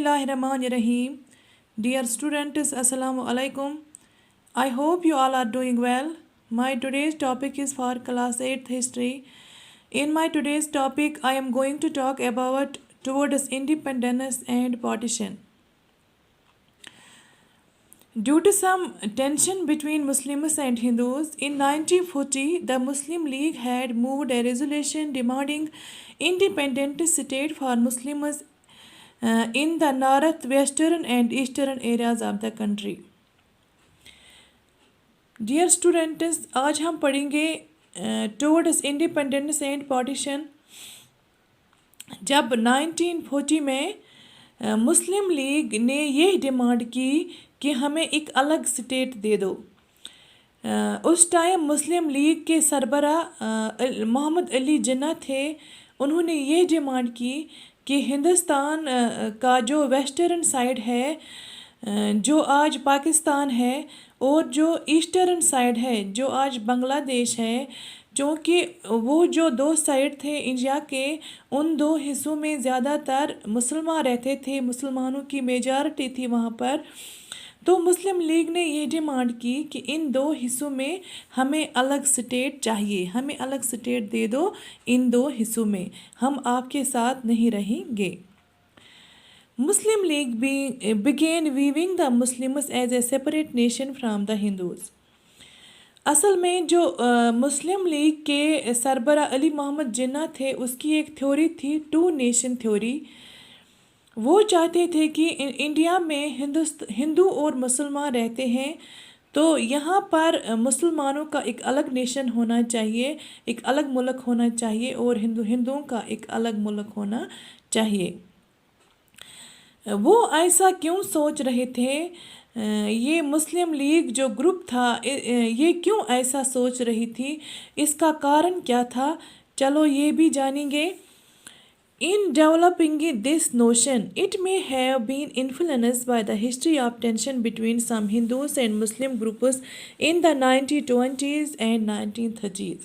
Bismillahirrahmanirrahim. Dear students, Assalamu alaikum. I hope you all are doing well. My today's topic is for class 8th history. In my today's topic, I am going to talk about towards independence and partition. Due to some tension between Muslims and Hindus, in 1940, the Muslim League had moved a resolution demanding independent state for Muslims in the northwestern and eastern areas of the country. Dear students, आज हम पढ़ेंगे towards independence and partition. जब 1940 में मुस्लिम league ने ये demand की कि हमें एक अलग स्टेट दे दो, उस टाइम मुस्लिम लीग के सरबरा मोहम्मद अली जिन्ना थे. उन्होंने ये डिमांड की कि हिंदुस्तान का जो वेस्टर्न साइड है, जो आज पाकिस्तान है, और जो ईस्टर्न साइड है, जो आज बांग्लादेश है, क्योंकि वो जो दो साइड थे इंडिया के, उन दो हिस्सों में ज़्यादातर मुसलमान रहते थे, मुसलमानों की मेजॉरिटी थी वहाँ पर. तो मुस्लिम लीग ने ये डिमांड की कि इन दो हिस्सों में हमें अलग स्टेट चाहिए, हमें अलग स्टेट दे दो, इन दो हिस्सों में हम आपके साथ नहीं रहेंगे. Muslim League began viewing the Muslims as a separate nation from the Hindus. असल में जो मुस्लिम लीग के सरबरा अली मोहम्मद जिन्ना थे, उसकी एक थ्योरी थी, टू नेशन थ्योरी. वो चाहते थे कि इंडिया में हिंदू और मुसलमान रहते हैं, तो यहाँ पर मुसलमानों का एक अलग नेशन होना चाहिए, एक अलग मुल्क होना चाहिए, और हिंदुओं का एक अलग मुल्क होना चाहिए. वो ऐसा क्यों सोच रहे थे, ये मुस्लिम लीग जो ग्रुप था, ये क्यों ऐसा सोच रही थी, इसका कारण क्या था, चलो ये भी जानेंगे. In developing this notion, it may have been influenced by the history of tension between some Hindus and Muslim groups in the 1920s and 1930s.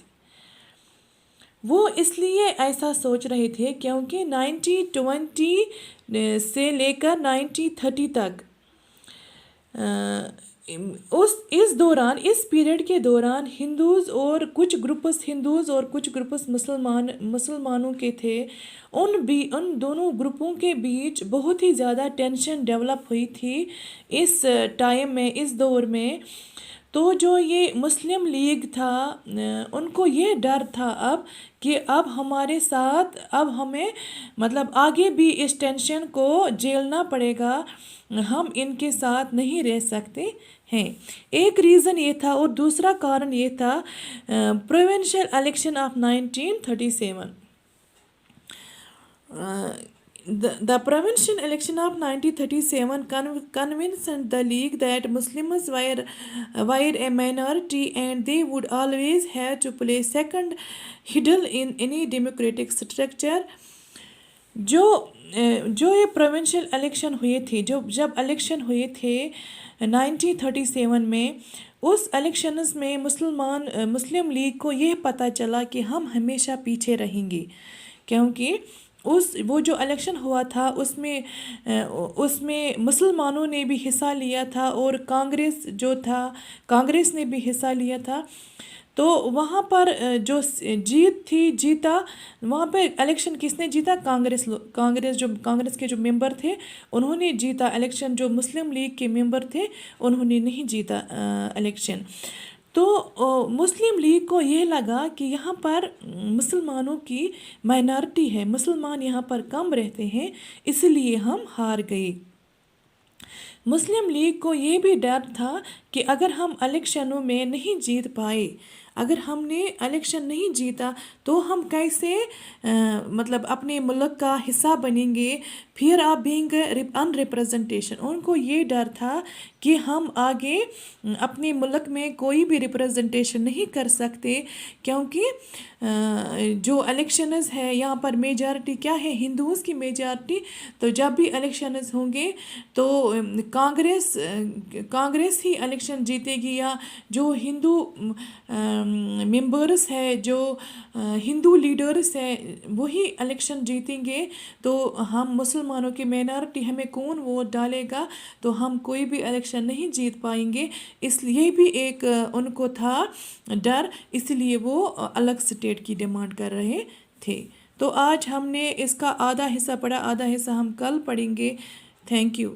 वो इसलिए ऐसा सोच रहे थे क्योंकि 1920 से लेकर 1930 तक इस दौरान, इस पीरियड के दौरान हिंदूज़ और कुछ ग्रुप्स मुसलमानों के थे. उन दोनों ग्रुपों के बीच बहुत ही ज़्यादा टेंशन डेवलप हुई थी इस टाइम में, इस दौर में. तो जो ये मुस्लिम लीग था, उनको ये डर था अब कि अब हमारे साथ, अब हमें मतलब आगे भी इस टेंशन को झेलना पड़ेगा, हम इनके साथ नहीं रह सकते हैं. एक रीज़न ये था, और दूसरा कारण ये था provincial election of 1937. The provincial election of 1937 convinced the League that Muslims were a minority and they would always have to play second fiddle in any democratic structure. जो ये प्रोविंशियल इलेक्शन हुए थे, जब इलेक्शन हुए थे 1937 में, उस elections में मुस्लिम लीग को ये पता चला कि हम हमेशा पीछे रहेंगे, क्योंकि वो जो इलेक्शन हुआ था उसमें मुसलमानों ने भी हिस्सा लिया था, और कांग्रेस ने भी हिस्सा लिया था. तो वहाँ पर जो जीता, वहाँ पे इलेक्शन किसने जीता, कांग्रेस के जो मेंबर थे उन्होंने जीता इलेक्शन. जो मुस्लिम लीग के मेंबर थे उन्होंने नहीं जीता इलेक्शन. तो मुस्लिम लीग को ये लगा कि यहाँ पर मुसलमानों की माइनॉरिटी है, मुसलमान यहाँ पर कम रहते हैं, इसलिए हम हार गए. मुस्लिम लीग को ये भी डर था कि अगर हम इलेक्शनों में नहीं जीत पाए, अगर हमने इलेक्शन नहीं जीता, तो हम कैसे मतलब अपने मुल्क का हिस्सा बनेंगे. फियर ऑफ बीइंग अनरिप्रेजेंटेशन, उनको ये डर था कि हम आगे अपने मुल्क में कोई भी रिप्रेजेंटेशन नहीं कर सकते, क्योंकि जो इलेक्शंस है यहाँ पर मेजॉरिटी क्या है, हिंदूज़ की मेजॉरिटी. तो जब भी इलेक्शंस होंगे तो کانگریس ہی الیکشن جیتے گی، یا جو ہندو ممبرس ہے، جو ہندو لیڈرس ہیں وہی الیکشن جیتیں گے، تو ہم مسلمانوں کی مینارٹی ہمیں کون ووٹ ڈالے گا، تو ہم کوئی بھی الیکشن نہیں جیت پائیں گے۔ اس لیے بھی ایک ان کو تھا ڈر، اس لیے وہ الگ سٹیٹ کی ڈیمانڈ کر رہے تھے۔ تو آج ہم نے اس کا آدھا حصہ پڑھا، آدھا حصہ ہم کل پڑھیں گے۔ Thank you.